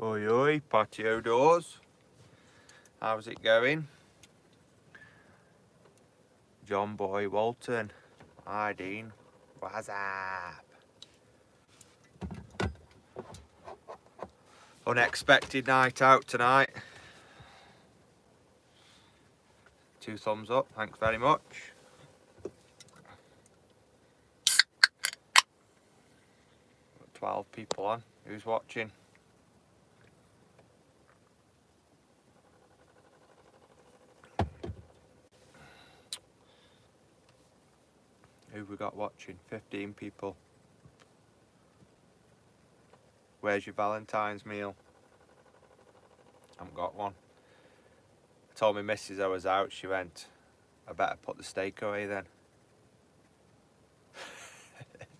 Oi oi, patio doors. How's it going? John Boy Walton. Hi Dean. What's up? Unexpected night out tonight. 2 thumbs up, thanks very much. Got 12 people on. Who's watching? Who we got watching? 15 people. Where's your Valentine's meal? I haven't got one. I told my missus I was out. She went, I better put the steak away then.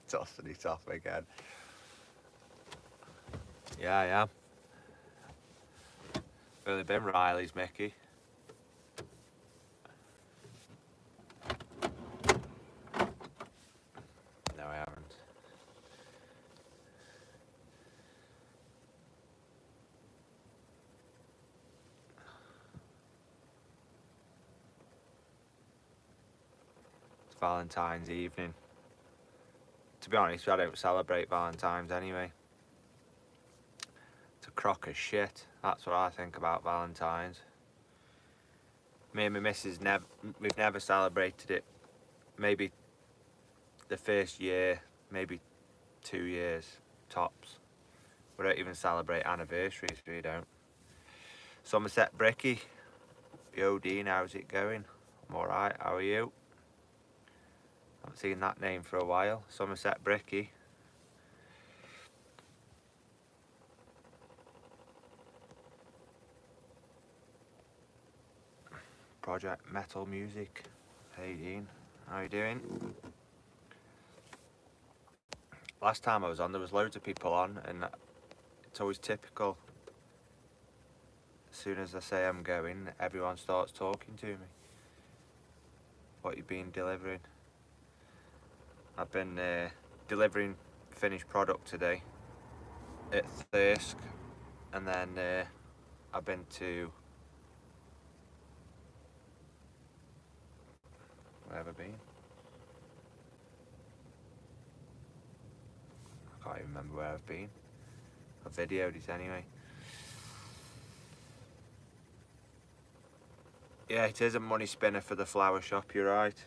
Tossing it off again. Yeah, I am. Really been Riley's, Mickey. No, I haven't. It's Valentine's evening. To be honest, I don't celebrate Valentine's anyway. It's a crock of shit. That's what I think about Valentine's. Me and my missus we've never celebrated it. Maybe the first year, maybe 2 years tops. We don't even celebrate anniversaries, we don't. Somerset Bricky. Yo Dean, how's it going? I'm alright, how are you? Haven't seen that name for a while. Somerset Bricky. Project Metal Music. Hey Dean, how you doing? Last time I was on, there was loads of people on, and it's always typical. As soon as I say I'm going, everyone starts talking to me. What you been delivering? I've been delivering finished product today at Thirsk, and then I've been to... where have I been? I can't even remember where I've been. I videoed it anyway. Yeah, it is a money spinner for the flower shop, you're right.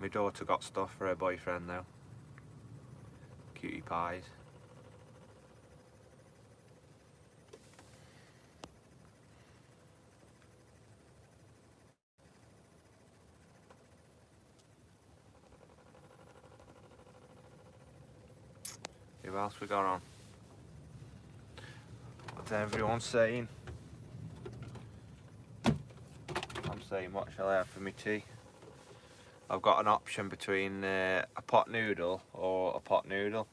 My daughter got stuff for her boyfriend though. Cutie pies. Who else we got on? What's everyone saying? I'm saying, what shall I have for my tea? I've got an option between a pot noodle or a pot noodle.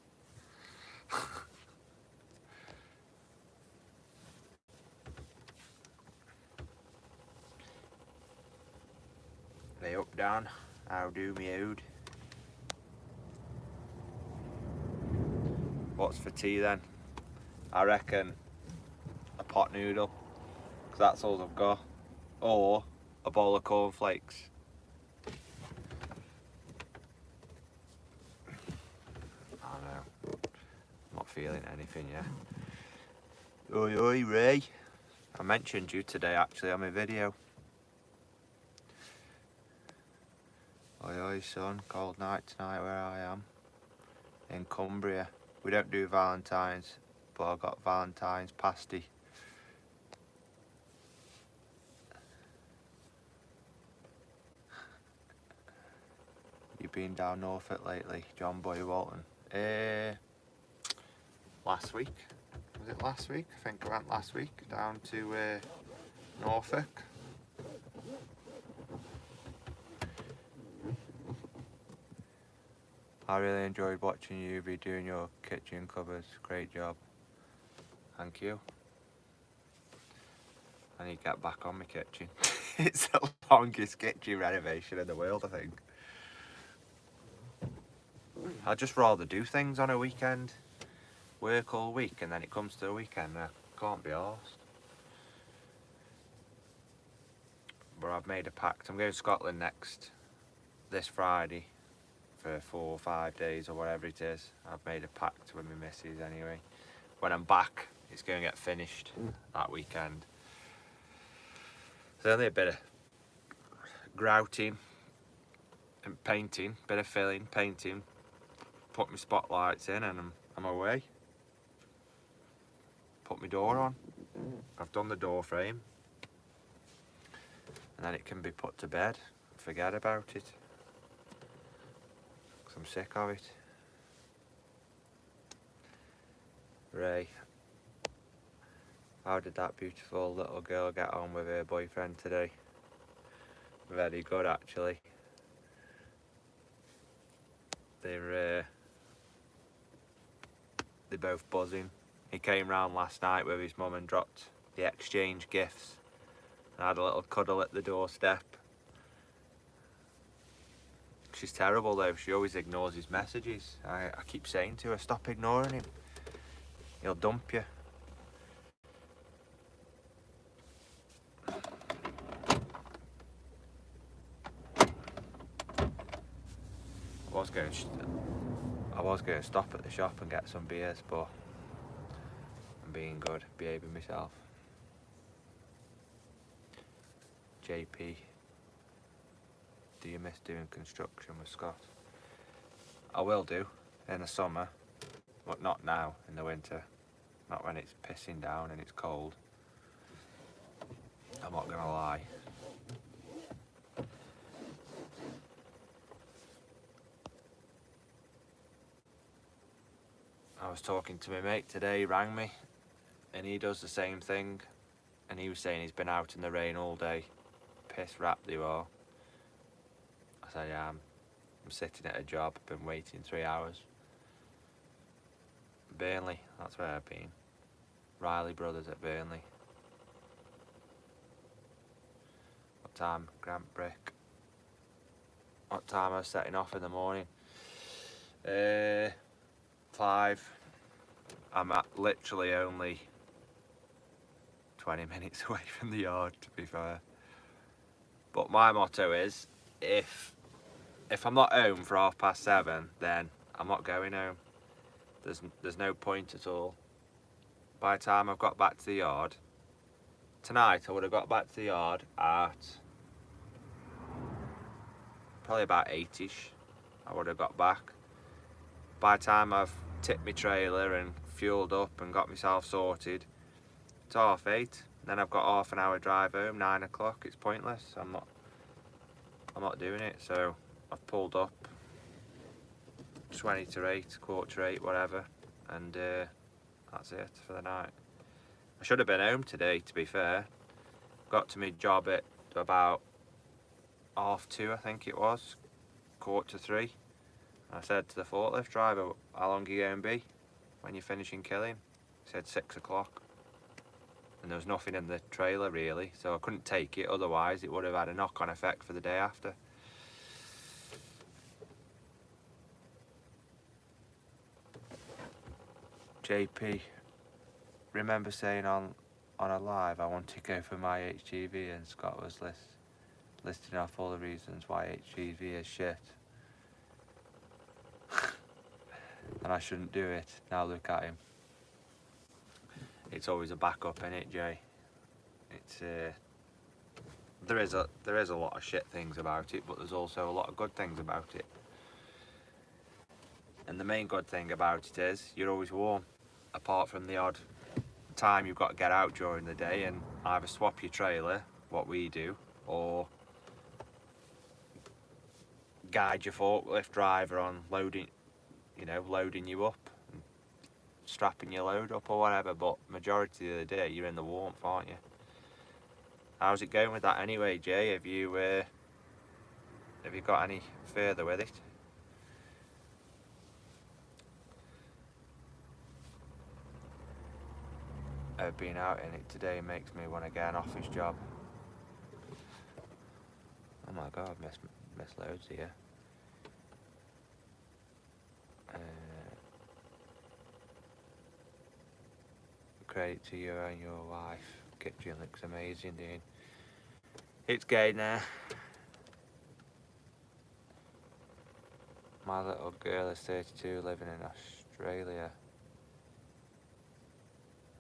Hey up down, how do me oud? What's for tea then? I reckon a pot noodle, because that's all I've got. Or a bowl of cornflakes. I don't know. I'm not feeling anything yet. Oi oi Ray. I mentioned you today actually on my video. Oi oi son, cold night tonight where I am. In Cumbria. We don't do Valentine's, but I got Valentine's pasty. You been down Norfolk lately, John Boy Walton? Last week. Was it last week? I think I went last week down to Norfolk. I really enjoyed watching you be doing your kitchen covers. Great job. Thank you. I need to get back on my kitchen. It's the longest kitchen renovation in the world, I think. I'd just rather do things on a weekend, work all week, and then it comes to a weekend, I can't be arsed. But I've made a pact. I'm going to Scotland this Friday for 4 or 5 days or whatever it is. I've made a pact with my missus anyway. When I'm back, it's going to get finished that weekend. There's only a bit of grouting and painting, bit of filling, painting, put my spotlights in, and I'm away. Put my door on. I've done the door frame. And then it can be put to bed. Forget about it. 'Cause I'm sick of it. Ray, how did that beautiful little girl get on with her boyfriend today? Very good, actually. They're both buzzing. He came round last night with his mum and dropped the exchange gifts. I had a little cuddle at the doorstep. She's terrible though, she always ignores his messages. I keep saying to her, stop ignoring him. He'll dump you. I was going to stop at the shop and get some beers, but I'm being good, behaving myself. JP, do you miss doing construction with Scott? I will do in the summer, but not now in the winter. Not when it's pissing down and it's cold. I'm not gonna lie. I was talking to my mate today, he rang me, and he does the same thing, and he was saying he's been out in the rain all day. Piss wrapped you are. I said, yeah, I'm sitting at a job, I've been waiting 3 hours. Burnley, that's where I've been. Riley Brothers at Burnley. What time? Grant Brick. What time I was setting off in the morning? 5. I'm at literally only 20 minutes away from the yard, to be fair. But my motto is, if I'm not home for 7:30, then I'm not going home. There's no point at all. By the time I've got back to the yard, tonight I would have got back to the yard at probably about 8ish. I would have got back. By the time I've tipped my trailer and fueled up and got myself sorted, it's 8:30. Then I've got half an hour drive home, 9 o'clock. It's pointless. I'm not doing it. So I've pulled up 20 to 8, quarter to 8, whatever, and that's it for the night. I should have been home today, to be fair. Got to my job at about 2:30, I think it was, quarter to 3. I said to the forklift driver, how long are you going to be when you're finishing killing? He said 6 o'clock. And there was nothing in the trailer really, so I couldn't take it, otherwise it would have had a knock-on effect for the day after. JP, remember saying on a live I want to go for my HGV, and Scott was listing off all the reasons why HGV is shit. And I shouldn't do it. Now look at him. It's always a backup, innit, Jay? It's there is a lot of shit things about it, but there's also a lot of good things about it. And the main good thing about it is you're always warm, apart from the odd time you've got to get out during the day and either swap your trailer, what we do, or guide your forklift driver on loading you up, and strapping your load up or whatever. But majority of the day you're in the warmth, aren't you? How's it going with that anyway, Jay? Have you got any further with it? Being out in it today makes me want to get an office job. Oh my god, I've missed loads here. credit to you and your wife. Kitchen looks amazing, Dean. It's getting there. My little girl is 32, living in Australia.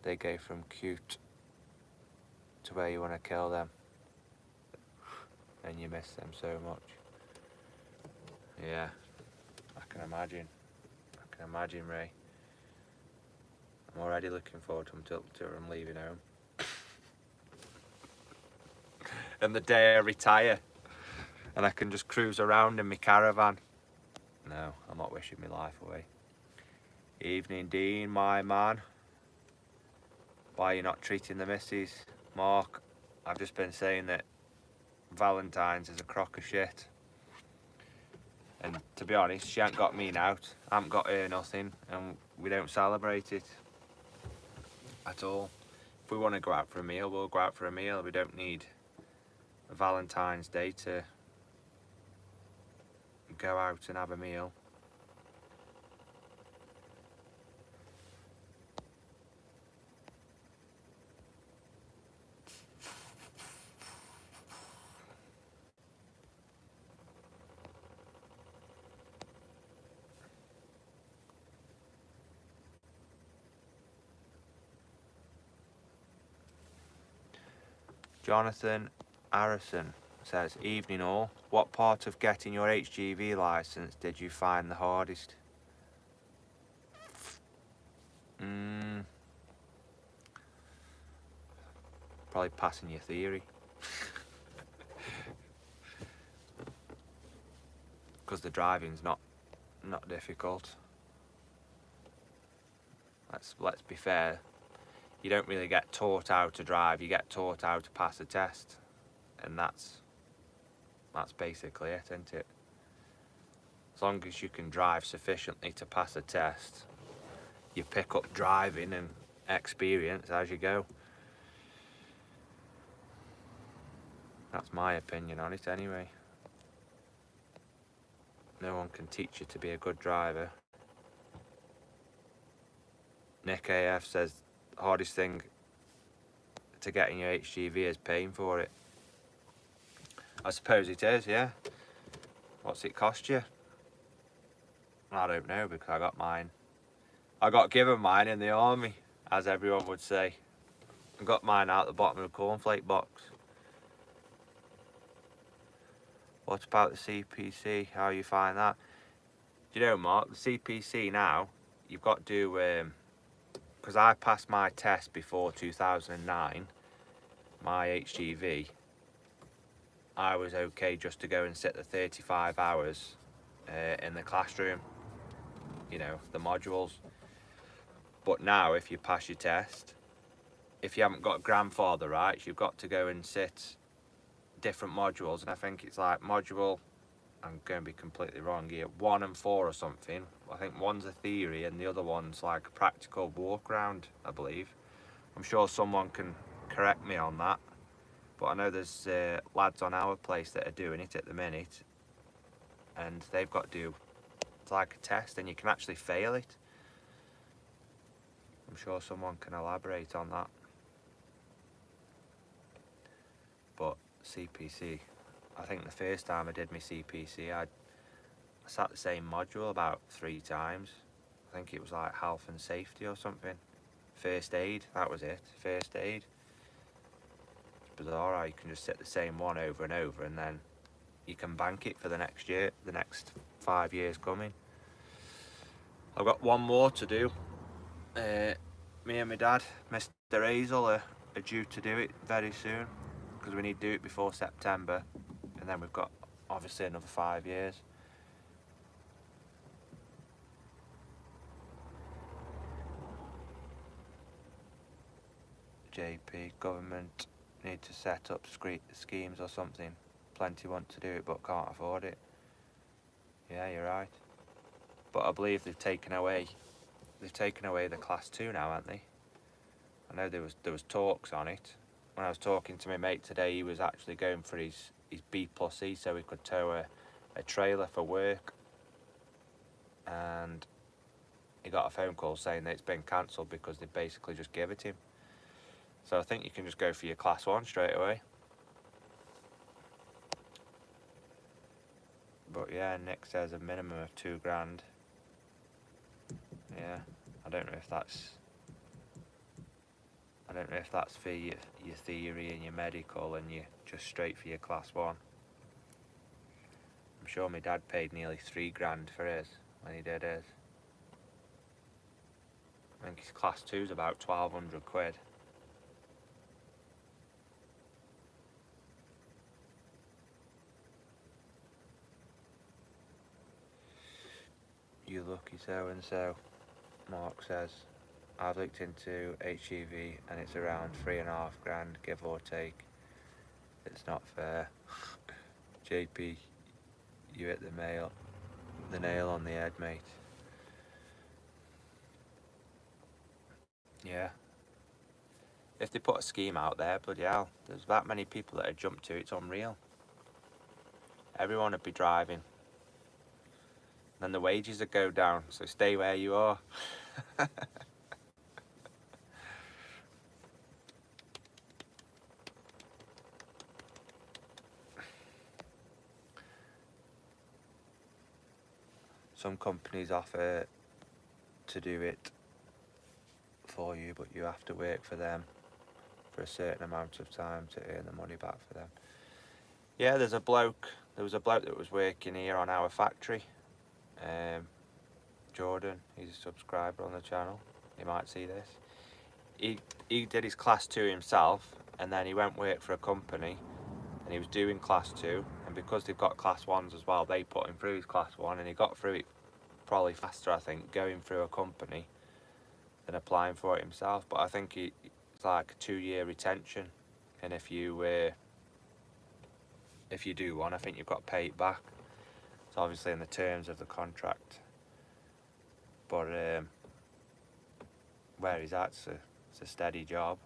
They go from cute to where you want to kill them. And you miss them so much. Yeah, I can imagine. I can imagine, Ray. I'm already looking forward to I'm leaving home. And the day I retire and I can just cruise around in my caravan. No, I'm not wishing my life away. Evening, Dean, my man. Why are you not treating the missus? Mark, I've just been saying that Valentine's is a crock of shit. And to be honest, she ain't got me out. I haven't got her nothing, and we don't celebrate it at all. If we want to go out for a meal, we'll go out for a meal. We don't need a Valentine's Day to go out and have a meal. Jonathan Harrison says, evening all. What part of getting your HGV licence did you find the hardest? Probably passing your theory. Because the driving's not difficult. Let's be fair. You don't really get taught how to drive, you get taught how to pass a test. And that's basically it, isn't it? As long as you can drive sufficiently to pass a test, you pick up driving and experience as you go. That's my opinion on it anyway. No one can teach you to be a good driver. Nick AF says the hardest thing to getting your HGV is paying for it. I suppose it is, yeah. What's it cost you? I don't know, because I got mine. I got given mine in the army, as everyone would say. I got mine out the bottom of a cornflake box. What about the CPC? How you find that? Do you know, Mark, the CPC now, you've got to do, because I passed my test before 2009, my HGV, I was okay just to go and sit the 35 hours in the classroom, you know, the modules. But now, if you pass your test, if you haven't got grandfather rights, you've got to go and sit different modules, and I think it's like module, I'm going to be completely wrong here, 1 and 4 or something. I think one's a theory and the other one's like a practical walk around, I believe. I'm sure someone can correct me on that, but I know there's lads on our place that are doing it at the minute, and they've got to do, it's like a test and you can actually fail it. I'm sure someone can elaborate on that. But CPC, I think the first time I did my CPC, I sat the same module about 3 times. I think it was like health and safety or something. First aid, that was it, first aid. It's bizarre how you can just sit the same one over and over, and then you can bank it for the next year, the next 5 years coming. I've got one more to do. Me and my dad, Mr. Hazel, are due to do it very soon, because we need to do it before September, and then we've got obviously another 5 years. JP, government need to set up schemes or something. Plenty want to do it but can't afford it. Yeah, you're right. But I believe they've taken away the class 2 now, haven't they? I know there was talks on it. When I was talking to my mate today, he was actually going for his B+E so he could tow a trailer for work. And he got a phone call saying that it's been cancelled because they basically just gave it to him. So I think you can just go for your class 1 straight away. But yeah, Nick says a minimum of £2,000. Yeah, I don't know if that's for your theory and your medical and you just straight for your class 1. I'm sure my dad paid nearly £3,000 for his when he did his. I think his class 2's about 1,200 quid. You lucky so and so, Mark says. I've looked into HGV and it's around £3,500, give or take. It's not fair. JP, you hit the nail on the head, mate. Yeah. If they put a scheme out there, bloody hell, there's that many people that have jumped to it, it's unreal. Everyone would be driving. Then the wages would go down, so stay where you are. Some companies offer to do it for you, but you have to work for them for a certain amount of time to earn the money back for them. Yeah, there was a bloke that was working here on our factory. Jordan, he's a subscriber on the channel. He might see this. He did his class 2 himself, and then he went work for a company, and he was doing class 2, and because they've got class 1s as well, they put him through his class 1, and he got through it probably faster, I think, going through a company than applying for it himself. But I think it's like a 2-year retention, and if you do one, I think you've got to pay it back. It's obviously in the terms of the contract. But where he's at, it's a steady job.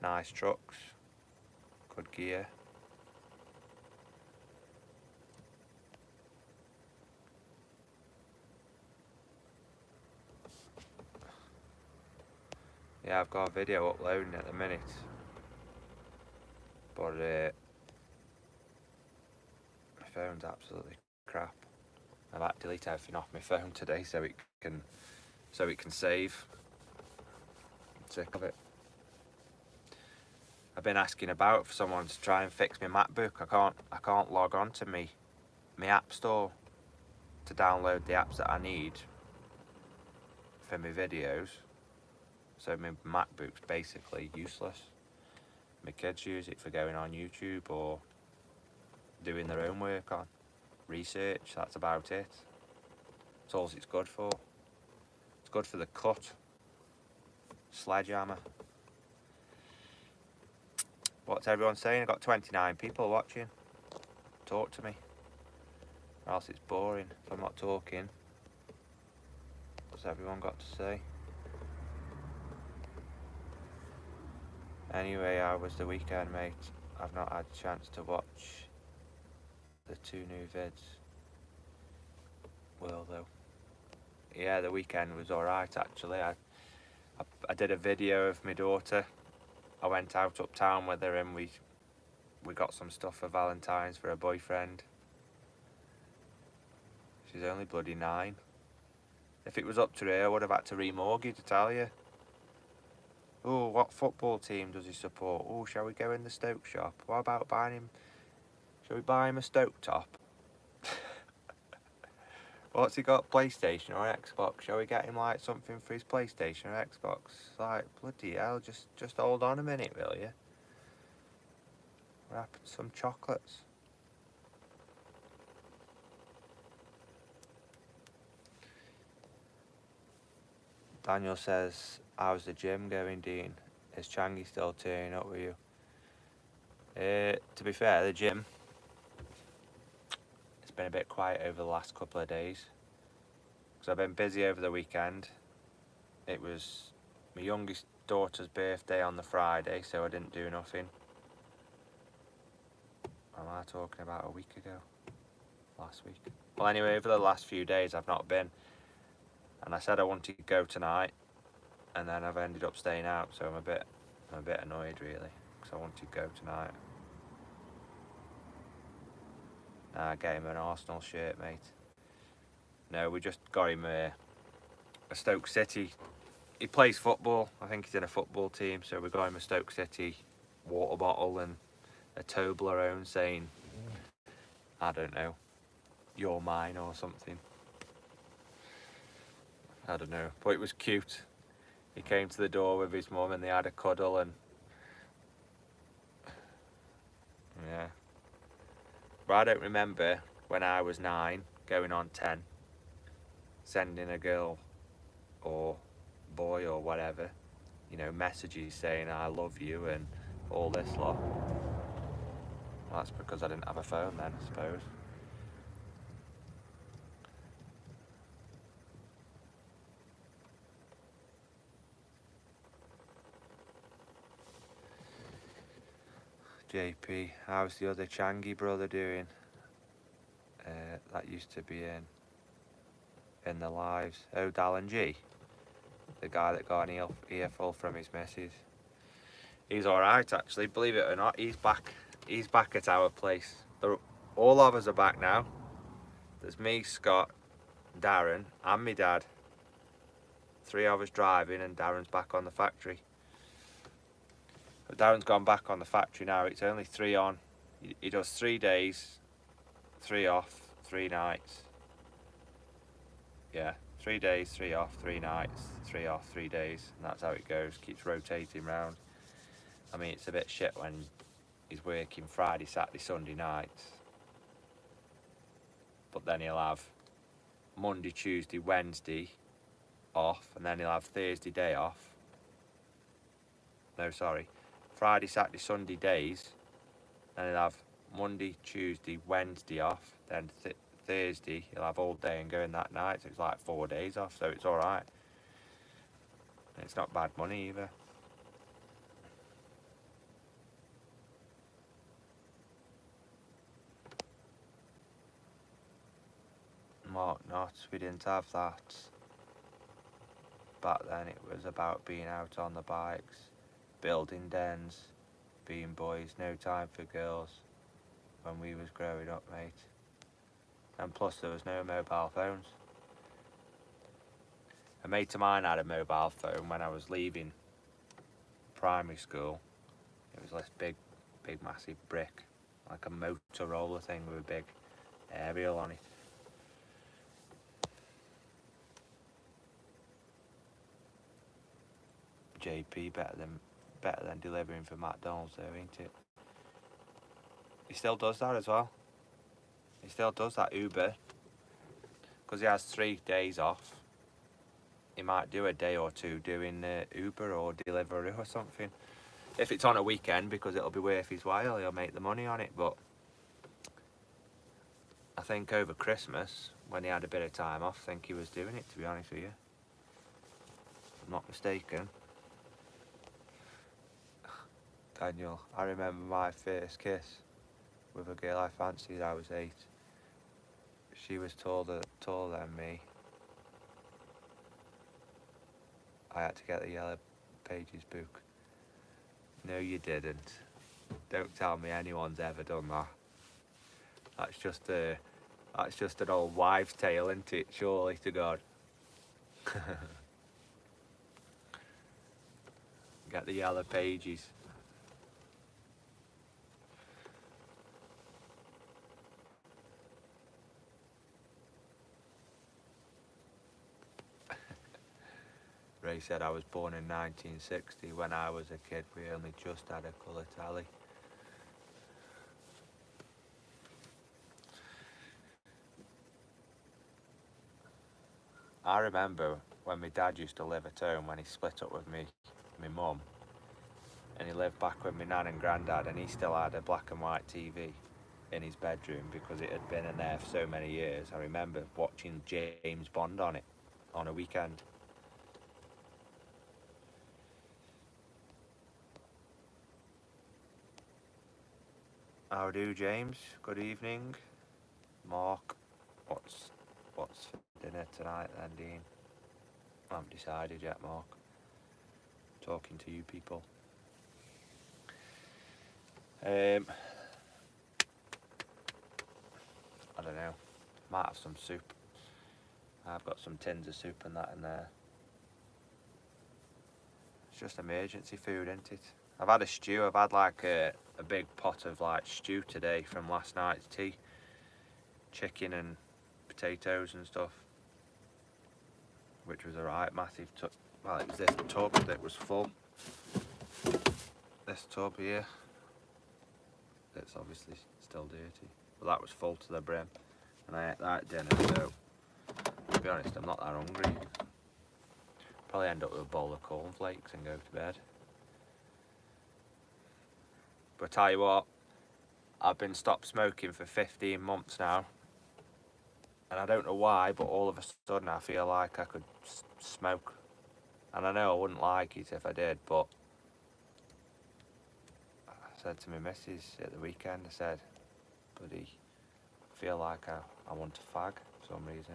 Nice trucks, good gear. Yeah, I've got a video uploading at the minute, but my phone's absolutely crap. I've had to delete everything off my phone today so it can save. I'm sick of it. I've been asking about for someone to try and fix my MacBook. I can't log on to my app store to download the apps that I need for my videos. So my MacBook's basically useless. My kids use it for going on YouTube or doing their own work on research. That's about it. That's all it's good for. It's good for the cut. Sledgehammer. What's everyone saying? I've got 29 people watching. Talk to me. Or else it's boring if I'm not talking. What's everyone got to say? Anyway, how was the weekend, mate? I've not had a chance to watch the 2 new vids. Will though. Yeah, the weekend was alright actually. I did a video of my daughter. I went out uptown with her and we got some stuff for Valentine's for her boyfriend. She's only bloody 9. If it was up to her, I would have had to remortgage, I tell you. Oh, what football team does he support? Oh, shall we go in the Stoke shop? What about buying him? Shall we buy him a Stoke top? What's he got? PlayStation or Xbox? Shall we get him like something for his PlayStation or Xbox? Like, bloody hell, just hold on a minute, will you? What happened to some chocolates? Daniel says, how's the gym going, Dean? Is Changi still turning up with you? To be fair, the gym, it's been a bit quiet over the last couple of days. Because I've been busy over the weekend. It was my youngest daughter's birthday on the Friday, so I didn't do nothing. What am I talking about? A week ago? Last week? Well, anyway, over the last few days I've not been. and I said I wanted to go tonight, and then I've ended up staying out, so I'm a bit annoyed really, because I wanted to go tonight. Nah, get him an Arsenal shirt, mate. No, we just got him a Stoke City. He plays football. I think he's in a football team, so we got him a Stoke City water bottle and a Toblerone saying, I don't know, you're mine or something. I don't know, but it was cute. He came to the door with his mum and they had a cuddle, and yeah. But I don't remember when I was 9, going on 10, sending a girl or boy or whatever, you know, messages saying I love you and all this lot. Well, that's because I didn't have a phone then, I suppose. JP, how's the other Changi brother doing? That used to be in the lives. Oh, Dallin G, the guy that got an earful from his missus. He's alright actually, believe it or not. He's back at our place. All of us are back now. There's me, Scott, Darren and my dad. 3 of us driving and Darren's back on the factory. But Darren's gone back on the factory now. It's only 3 on. He does 3 days, 3 off, 3 nights. Yeah, 3 days, 3 off, 3 nights, 3 off, 3 days, and that's how it goes. Keeps rotating round. I mean, it's a bit shit when he's working Friday, Saturday, Sunday nights, but then he'll have Monday, Tuesday, Wednesday off, and then he'll have Thursday day off. No, sorry, Friday, Saturday, Sunday days, then he'll have Monday, Tuesday, Wednesday off, then Thursday he'll have all day and going that night, so it's like 4 days off, so it's alright. It's not bad money either. Mark not, we didn't have that. Back then it was about being out on the bikes, building dens, being boys, no time for girls when we was growing up, mate. And plus there was no mobile phones. A mate of mine had a mobile phone when I was leaving primary school. It was this big massive brick, like a Motorola thing with a big aerial on it. JP better than delivering for McDonald's though, ain't it? He still does that as well. He still does that Uber, because he has 3 days off. He might do a day or 2 doing Uber or Deliveroo or something. If it's on a weekend, because it'll be worth his while, he'll make the money on it. But I think over Christmas, when he had a bit of time off, I think he was doing it, to be honest with you. If I'm not mistaken. Daniel, I remember my first kiss with a girl I fancied. I was 8. She was taller than me. I had to get the Yellow Pages book. No, you didn't. Don't tell me anyone's ever done that. That's just an old wives' tale, isn't it? Surely to God. Get the Yellow Pages. Ray said I was born in 1960. When I was a kid, we only just had a colour telly. I remember when my dad used to live at home, when he split up with my mum, and he lived back with my nan and granddad, and he still had a black and white TV in his bedroom because it had been in there for so many years. I remember watching James Bond on it on a weekend. How do, James? Good evening. Mark, what's for dinner tonight then, Dean? I haven't decided yet, Mark. Talking to you people. I don't know. Might have some soup. I've got some tins of soup and that in there. It's just emergency food, isn't it? I've had a stew. I've had like a big pot of like stew today from last night's tea. Chicken and potatoes and stuff. Which was alright. Massive tub. Well, it was this tub that was full. This tub here. It's obviously still dirty. But that was full to the brim. And I ate that at dinner, so to be honest, I'm not that hungry. Probably end up with a bowl of cornflakes and go to bed. But I tell you what, I've been stopped smoking for 15 months now. And I don't know why, but all of a sudden I feel like I could smoke. And I know I wouldn't like it if I did, but I said to my missus at the weekend, I said, buddy, I feel like I want to fag for some reason.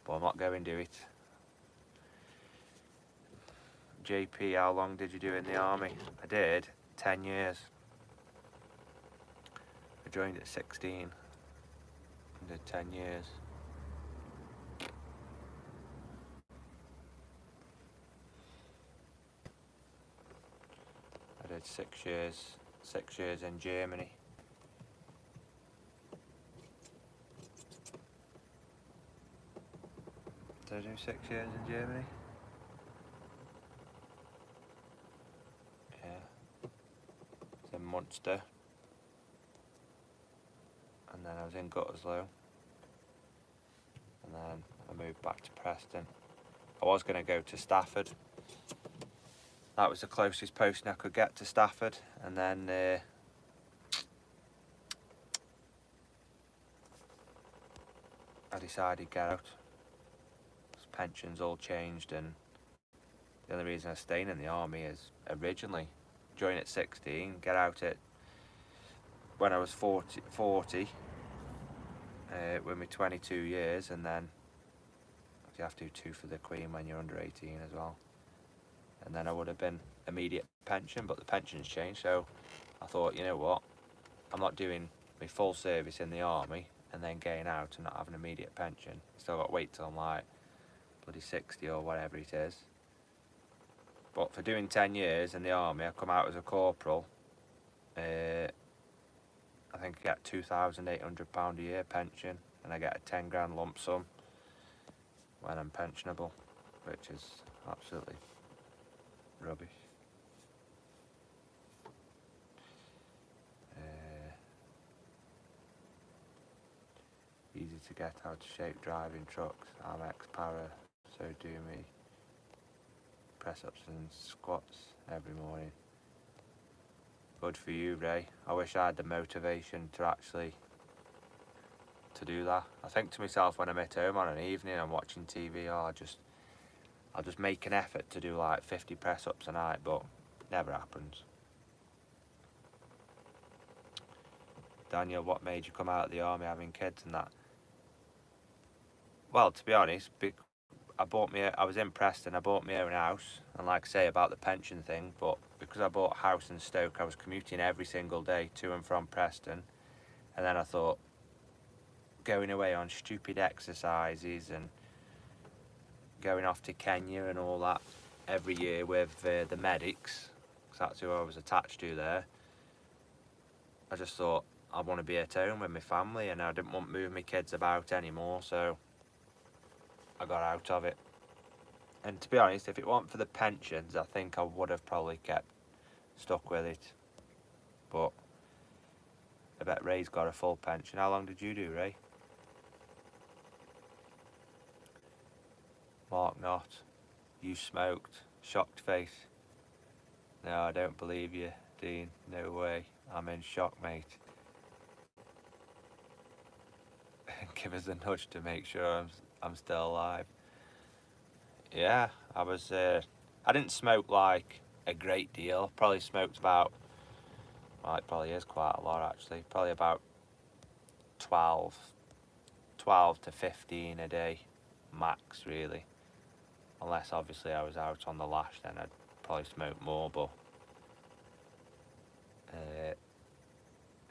But I'm not going to do it. JP, how long did you do in the army? I did 10 years. I joined at 16 and did 10 years. I did 6 years in Germany. Did I do 6 years in Germany? Yeah. I was in Munster. And then I was in Gütersloh. And then I moved back to Preston. I was going to go to Stafford. That was the closest posting I could get to Stafford. And then I decided to get out. Pensions all changed, and the only reason I was staying in the army is originally join at 16, get out at when I was 40 with me 22 years, and then you have to do 2 for the Queen when you're under 18 as well. And then I would have been immediate pension, but the pension's changed, so I thought, you know what, I'm not doing my full service in the army and then getting out and not having an immediate pension. Still got to wait till I'm like bloody 60 or whatever it is. But for doing 10 years in the army, I come out as a corporal. I think I get £2,800 a year pension, and I get a 10 grand lump sum when I'm pensionable, which is absolutely rubbish. Easy to get out of shape driving trucks. I'm ex-para, so do me press-ups and squats every morning. Good for you, Ray. I wish I had the motivation to actually to do that. I think to myself when I'm at home on an evening, I'm watching TV, I'll just make an effort to do like 50 press-ups a night, but it never happens. Daniel, what made you come out of the army having kids and that? Well, to be honest, I was in Preston, I bought my own house, and like I say about the pension thing, but because I bought a house in Stoke, I was commuting every single day to and from Preston, and then I thought, going away on stupid exercises and going off to Kenya and all that every year with the medics, because that's who I was attached to there, I just thought, I want to be at home with my family, and I didn't want to move my kids about anymore, so I got out of it. And to be honest, if it weren't for the pensions, I think I would have probably stuck with it. But I bet Ray's got a full pension. How long did you do, Ray? Mark not. You smoked. Shocked face. No, I don't believe you, Dean. No way. I'm in shock, mate. Give us a nudge to make sure I'm still alive. Yeah, I didn't smoke like a great deal. Probably smoked about, well, it probably is quite a lot actually. Probably about 12 to 15 a day, max really. Unless obviously I was out on the lash, then I'd probably smoke more, but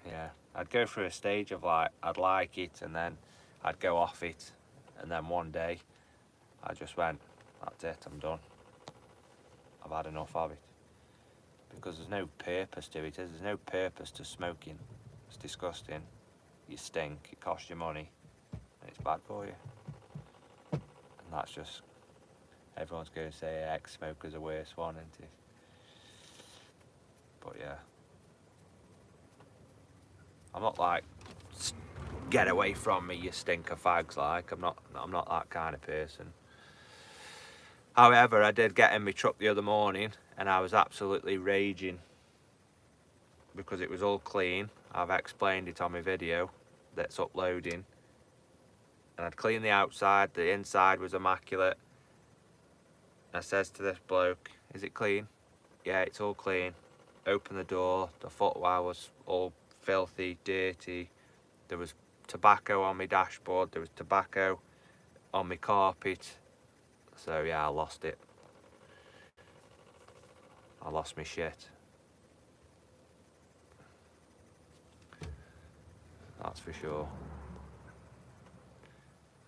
yeah, I'd go through a stage of like, I'd like it and then I'd go off it, and then one day I just went, that's it, I'm done. I've had enough of it. Because there's no purpose to it, there's no purpose to smoking. It's disgusting, you stink, it costs you money, and it's bad for you. And that's just, everyone's going to say ex-smoker's the worst one, isn't it? But yeah. I'm not like, get away from me, you stinker fags, like, I'm not that kind of person. However, I did get in my truck the other morning and I was absolutely raging because it was all clean. I've explained it on my video that's uploading. And I'd cleaned the outside, the inside was immaculate. I says to this bloke, is it clean? Yeah, it's all clean. Open the door, the footwell was all filthy, dirty. There was tobacco on my dashboard, there was tobacco on my carpet. So yeah, I lost it. I lost my shit. That's for sure.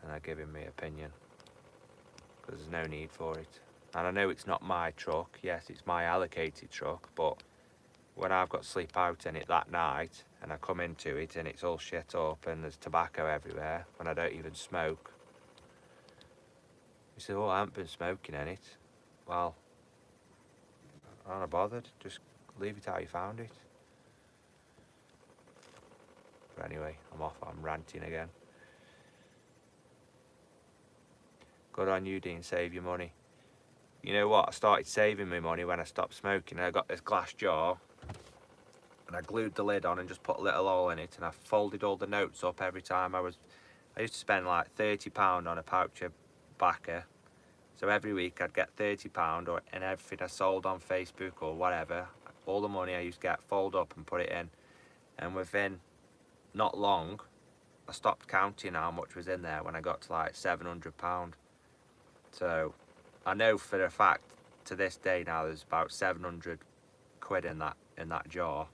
And I give him my opinion, because there's no need for it. And I know it's not my truck, yes, it's my allocated truck, but when I've got to sleep out in it that night and I come into it and it's all shit up and there's tobacco everywhere when I don't even smoke. You say, oh, I haven't been smoking in it. Well, I'm not bothered, just leave it how you found it. But anyway, I'm off, I'm ranting again. Good on you, Dean, save your money. You know what, I started saving my money when I stopped smoking. I got this glass jar and I glued the lid on and just put a little hole in it, and I folded all the notes up every time I used to spend like £30 on a pouch of bacca. So every week I'd get £30 or in everything I sold on Facebook or whatever, all the money I used to get, fold up and put it in. And within not long, I stopped counting how much was in there when I got to like £700. So I know for a fact to this day now there's about 700 quid in that jar.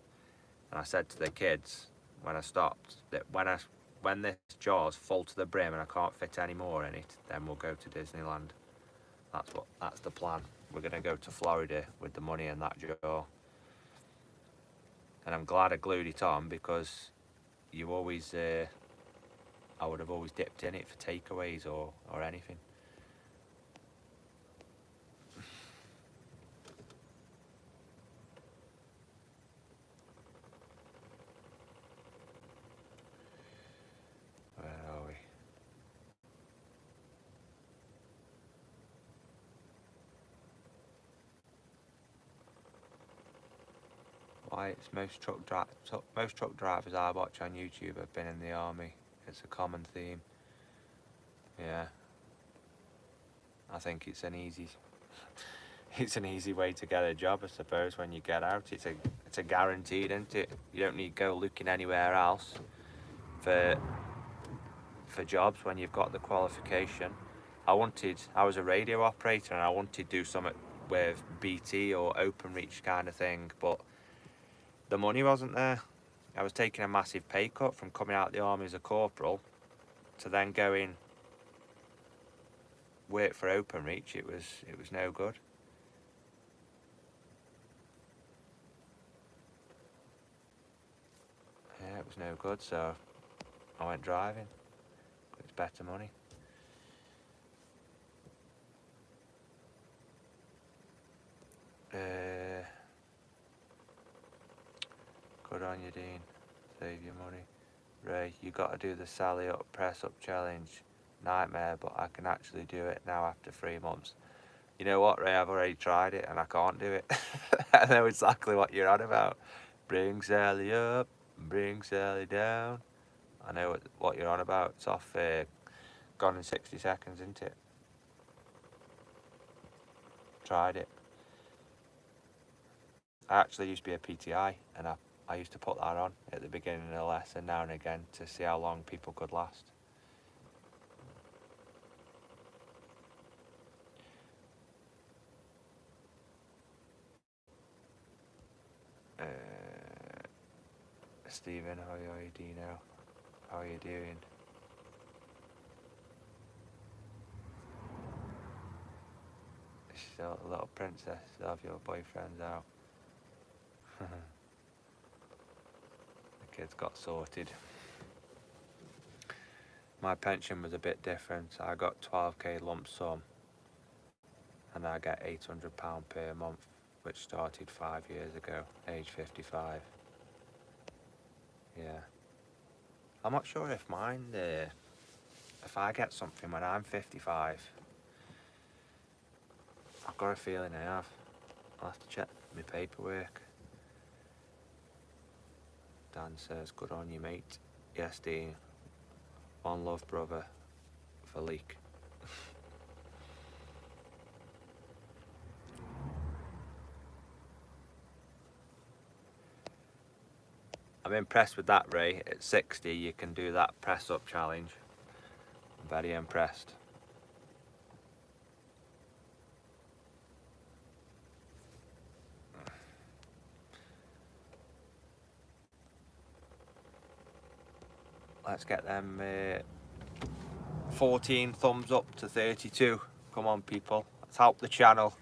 And I said to the kids when I stopped that when this jar's full to the brim and I can't fit any more in it, then we'll go to Disneyland. That's the plan. We're gonna go to Florida with the money in that jar. And I'm glad I glued it on, because you always I would have always dipped in it for takeaways or anything. Where are we? Why it's most truck drivers I watch on YouTube have been in the army. It's a common theme. Yeah. I think it's an easy way to get a job, I suppose, when you get out. It's a guaranteed, isn't it? You don't need to go looking anywhere else for jobs when you've got the qualification. I was a radio operator and I wanted to do something with BT or Openreach kind of thing, but the money wasn't there. I was taking a massive pay cut from coming out of the army as a corporal to then going work for Openreach. It was no good. Yeah, it was no good, so I went driving. It's better money. Good on you, Dean. Save your money. Ray, you got to do the Sally Up press up challenge. Nightmare, but I can actually do it now after 3 months. You know what, Ray? I've already tried it and I can't do it. I know exactly what you're on about. Bring Sally up, bring Sally down. I know what you're on about. It's off Gone in 60 Seconds, isn't it? Tried it. I actually used to be a PTI, and I used to put that on at the beginning of the lesson now and again to see how long people could last. Stephen, how are you, Dino? How are you doing? She's still a little princess. Still have your boyfriends out. The kids got sorted. My pension was a bit different. I got 12k lump sum and I get £800 per month, which started 5 years ago, age 55. Yeah. I'm not sure if mine, if I get something when I'm 55. I've got a feeling I have. I'll have to check my paperwork. Dan says, good on you, mate. Yes, Dean. One love, brother. For leak. I'm impressed with that, Ray. At 60, you can do that press-up challenge. I'm very impressed. Let's get them 14 thumbs up to 32. Come on, people. Let's help the channel.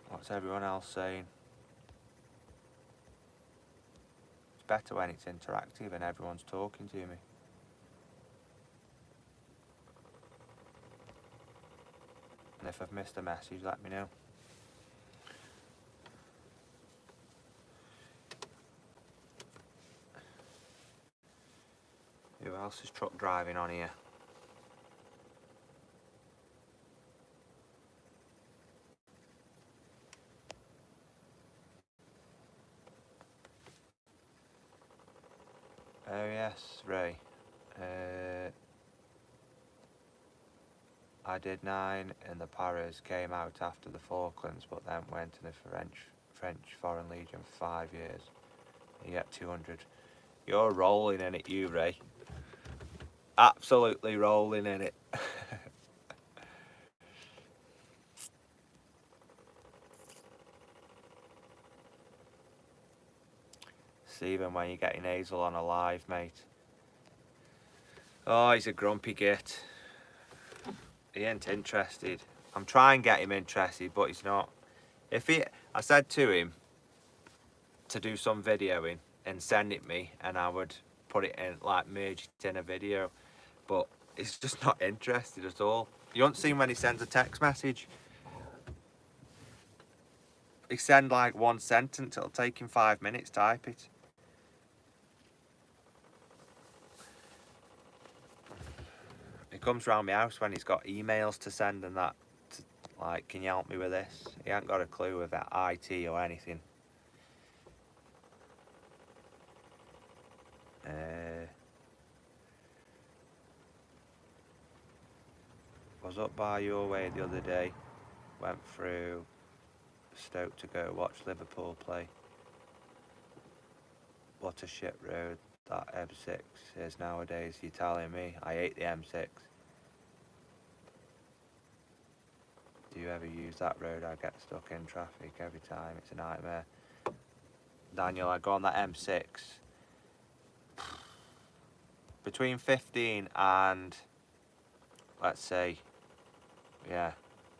What's everyone else saying? It's better when it's interactive and everyone's talking to me. And if I've missed a message, let me know. Who else is truck driving on here? Oh yes, Ray. I did 9 in the Paras, came out after the Falklands, but then went in the French Foreign Legion for 5 years. You get 200. You're rolling in it, you, Ray. Absolutely rolling in it. Stephen, when you're getting Hazel on a live, mate. Oh, he's a grumpy git. He ain't interested. I'm trying to get him interested, but he's not. I said to him to do some videoing and send it me, and I would put it in, like merge it in a video, but he's just not interested at all. You haven't seen when he sends a text message. He send like one sentence, it'll take him 5 minutes to type it. He comes round my house when he's got emails to send and that, like, can you help me with this? He ain't got a clue about IT or anything. Was up by your way the other day, went through Stoke to go watch Liverpool play. What a shit road that M6 is nowadays, you're telling me. I hate the M6. Do you ever use that road? I get stuck in traffic every time, it's a nightmare. Daniel, I go on that M6 between 15 and, let's say, yeah,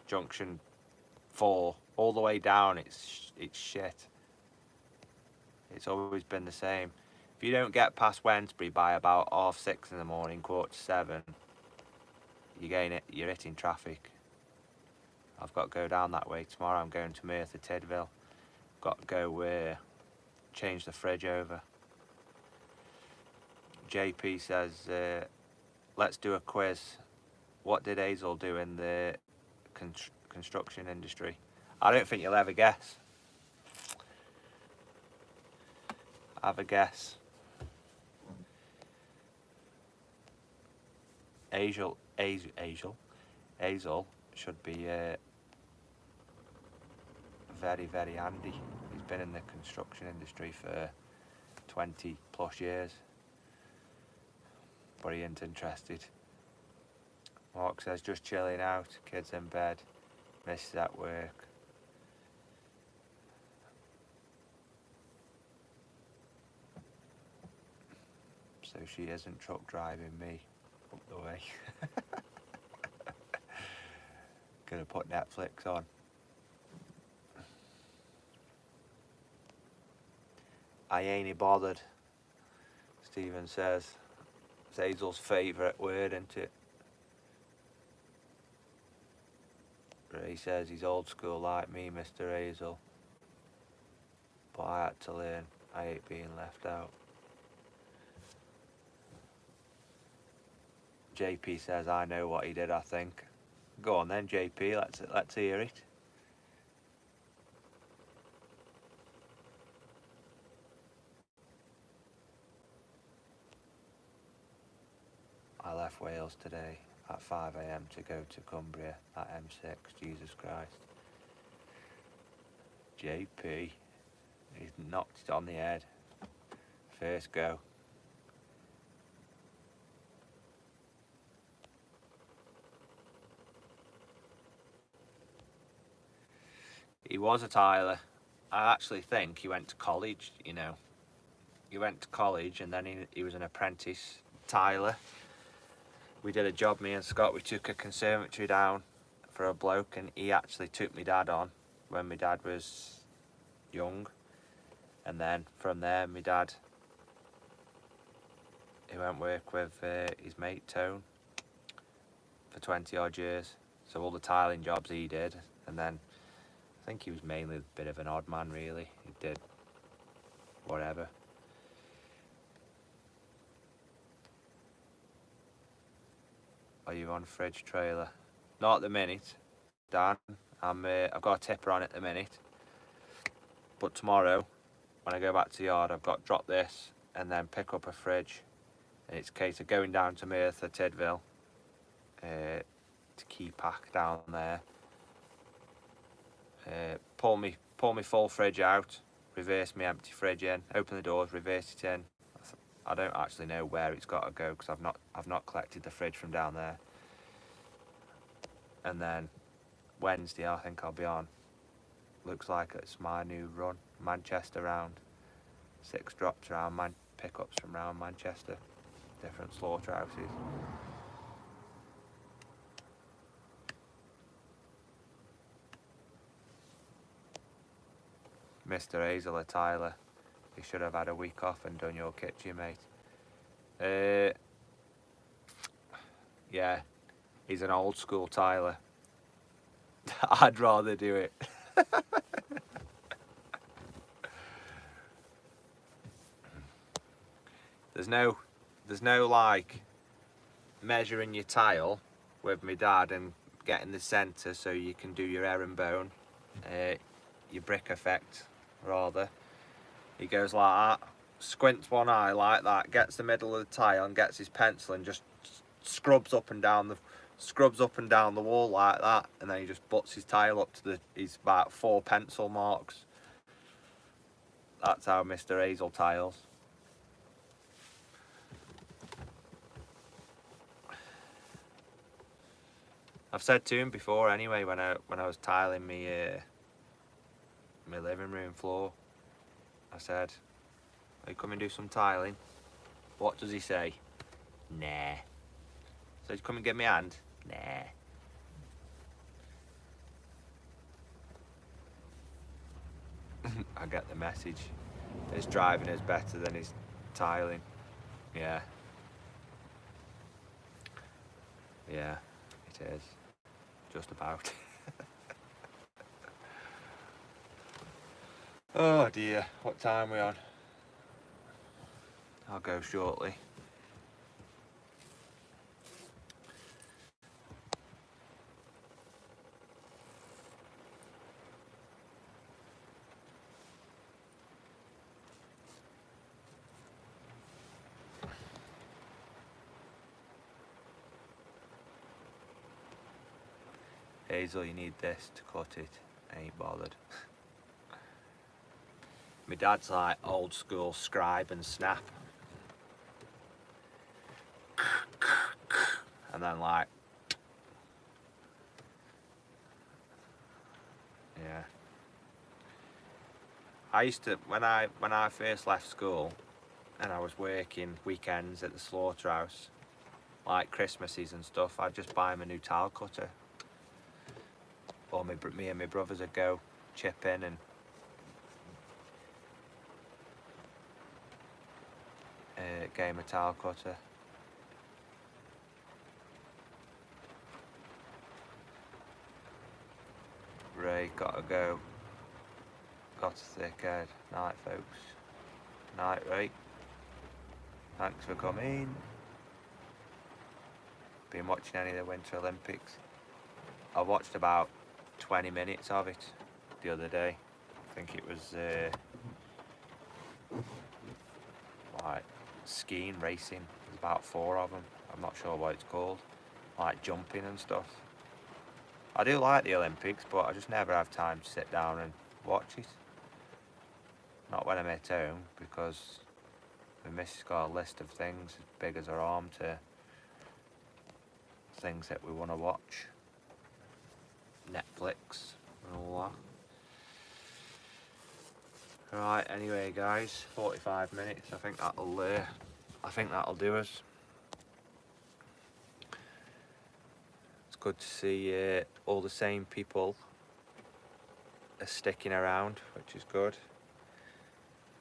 junction 4, all the way down, it's shit. It's always been the same. If you don't get past Wednesbury by about 6:30 in the morning, 6:45, you're hitting traffic. I've got to go down that way tomorrow. I'm going to Merthyr Tydfil. Got to go change the fridge over. JP says, let's do a quiz. What did Hazel do in the construction industry? I don't think you'll ever guess. Have a guess. Hazel should be very, very handy. He's been in the construction industry for 20 plus years, but he ain't interested. Mark says, just chilling out, kids in bed. Missus at work. So she isn't truck driving me up the way. Gonna put Netflix on. I ain't bothered, Stephen says. It's Hazel's favourite word, isn't it? Ray says he's old school like me, Mr. Hazel. But I had to learn. I hate being left out. JP says I know what he did, I think. Go on then, JP, let's hear it. I left Wales today at 5 AM to go to Cumbria at M6, Jesus Christ. JP, he's knocked it on the head. First go. He was a tiler. I actually think he went to college, you know. He went to college and then he was an apprentice tiler. We did a job, me and Scott, we took a conservatory down for a bloke, and he actually took my dad on when my dad was young. And then from there, my dad, he went work with his mate Tone for 20 odd years. So all the tiling jobs he did, and then I think he was mainly a bit of an odd man really. He did whatever. Are you on fridge trailer? Not at the minute, Dan. I've got a tipper on at the minute. But tomorrow, when I go back to the yard, I've got to drop this and then pick up a fridge. And it's a case of going down to Merthyr Tydfil to Kepak down there. Pull me full fridge out, reverse my empty fridge in, open the doors, reverse it in. I don't actually know where it's got to go because I've not collected the fridge from down there. And then Wednesday I think I'll be on. Looks like it's my new run, Manchester round. 6 drops around pickups from around Manchester, different slaughterhouses. Mr. Hazel or Tyler, you should have had a week off and done your kitchen, mate. Yeah, he's an old school Tyler. I'd rather do it. There's no like measuring your tile with my dad and getting the centre so you can do your herringbone, your brick effect rather. He goes like that, squints one eye like that, gets the middle of the tile and gets his pencil and just scrubs up and down the wall like that, and then he just butts his tile up to he's about 4 pencil marks. That's how Mr. Hazel tiles. I've said to him before anyway, when I was tiling my living room floor, I said, "Are you come and do some tiling?" What does he say? Nah. So he's come and give me a hand? Nah. I get the message. His driving is better than his tiling. Yeah. Yeah, it is. Just about. Oh dear, what time are we on? I'll go shortly. Hazel, you need this to cut it. I ain't bothered. My dad's like old school scribe and snap. And then like Yeah. I used to, when I first left school and I was working weekends at the slaughterhouse, like Christmases and stuff, I'd just buy him a new tile cutter. Or me and my brothers would go chip in and get him a tile cutter. Ray, gotta go. Got a thick head. Night, folks. Night, Ray. Thanks for coming. Been watching any of the Winter Olympics? I watched about 20 minutes of it the other day. I think it was like skiing, racing. There's about 4 of them. I'm not sure what it's called. Like jumping and stuff. I do like the Olympics, but I just never have time to sit down and watch it. Not when I'm at home, because my missus got a list of things as big as her arm to things that we want to watch. Netflix and all that. Right, anyway guys, 45 minutes. I think that'll do us. It's good to see all the same people are sticking around, which is good.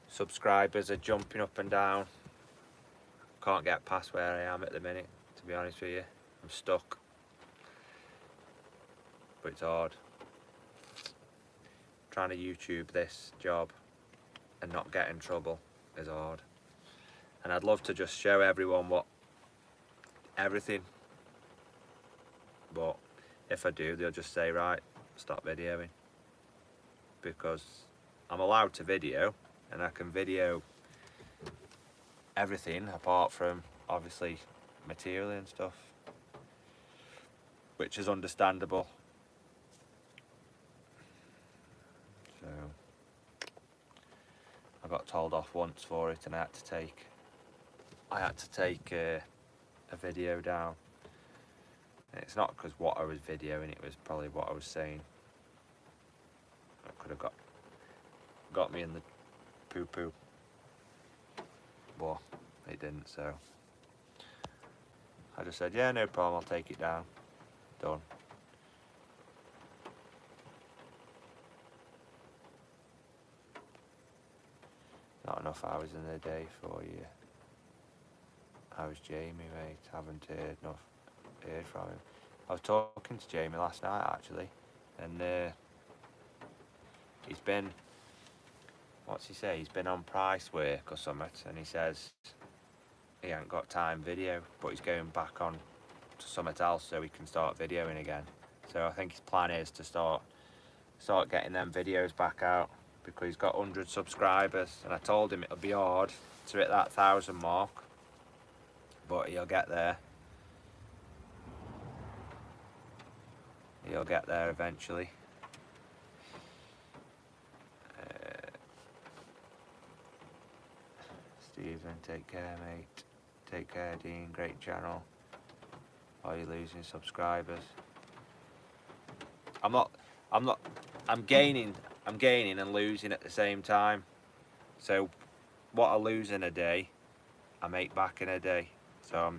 Subscribers are jumping up and down. Can't get past where I am at the minute, to be honest with you. I'm stuck. But it's hard. Trying to YouTube this job and not get in trouble is hard. And I'd love to just show everyone everything. But if I do, they'll just say, right, stop videoing. Because I'm allowed to video, and I can video everything apart from obviously material and stuff, which is understandable. So I got told off once for it, and I had to take a video down. It's not because what I was videoing, it was probably what I was saying. That could have got me in the poo-poo. But it didn't, so I just said, yeah, no problem, I'll take it down. Done. Not enough hours in the day for you. How's Jamie, mate? Haven't heard from him. I was talking to Jamie last night actually, and he's been, what's he say? He's been on price work or something, and he says he ain't got time video, but he's going back on to something else so he can start videoing again. So I think his plan is to start getting them videos back out, because he's got 100 subscribers, and I told him it'll be hard to hit that 1,000 mark, but he'll get there. He'll get there eventually. Stephen, take care, mate. Take care, Dean. Great channel. Are you losing subscribers? I'm gaining and losing at the same time. So what I lose in a day, I make back in a day. So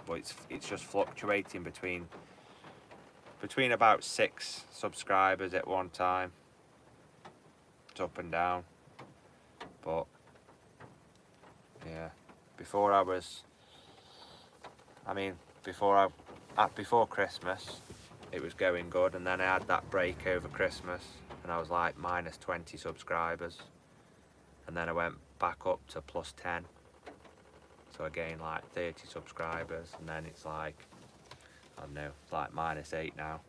but it's just fluctuating between about 6 subscribers at one time. It's up and down. But yeah, before Christmas it was going good, and then I had that break over Christmas and I was like minus 20 subscribers, and then I went back up to plus 10, so I gained like 30 subscribers, and then it's like, I don't know, it's like minus 8 now.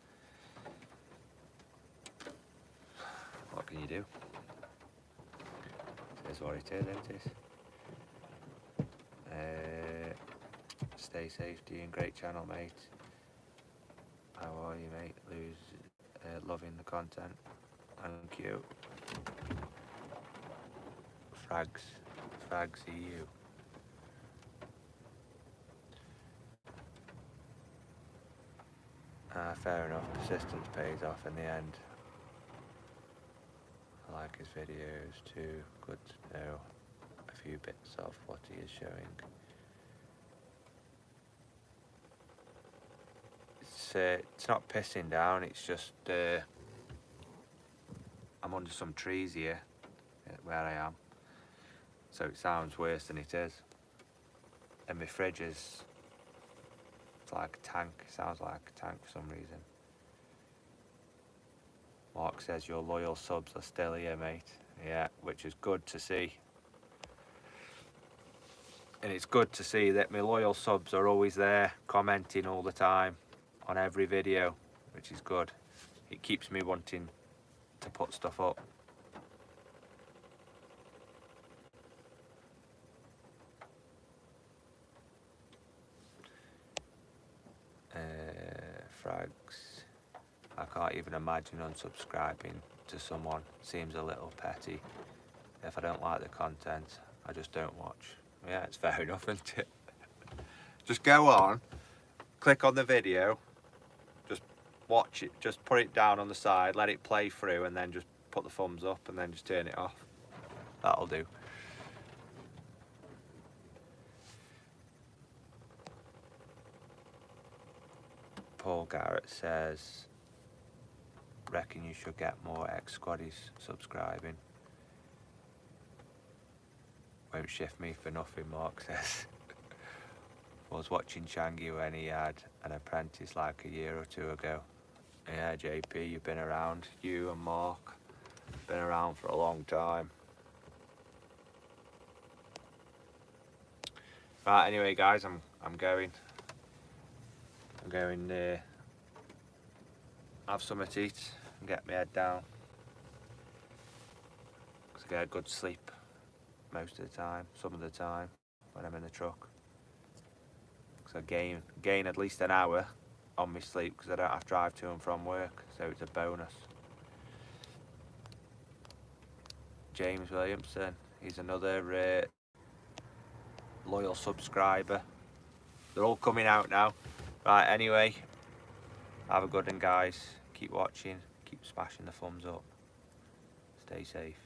What can you do? It is what it is, isn't it? Stay safe, Dean. Great channel, mate. How are you, mate? Loving the content. Thank you. Frags EU. Fair enough. Persistence pays off in the end. like his videos too. Good to know a few bits of what he is showing. It's not pissing down, it's just I'm under some trees here where I am, so it sounds worse than it is. And my fridge is, it's like a tank, it sounds like a tank for some reason. Mark says your loyal subs are still here, mate. Yeah, which is good to see. And it's good to see that my loyal subs are always there, commenting all the time on every video, which is good. It keeps me wanting to put stuff up. Frags. I can't even imagine unsubscribing to someone. Seems a little petty. If I don't like the content, I just don't watch. Yeah, it's fair enough, isn't it? Just go on, click on the video, just watch it, just put it down on the side, let it play through, and then just put the thumbs up and then just turn it off. That'll do. Paul Garrett says, reckon you should get more ex-squaddies subscribing. Won't shift me for nothing, Mark says. I was watching Changi when he had an apprentice like a year or two ago. Yeah, JP, you've been around. You and Mark, been around for a long time. Right, anyway, guys, I'm going have something to eat and get my head down. Cause I get a good sleep most of the time, some of the time when I'm in the truck. Cause I gain at least an hour on my sleep because I don't have to drive to and from work, so it's a bonus. James Williamson, he's another loyal subscriber. They're all coming out now. Right, anyway, have a good one, guys. Keep watching, keep smashing the thumbs up. Stay safe.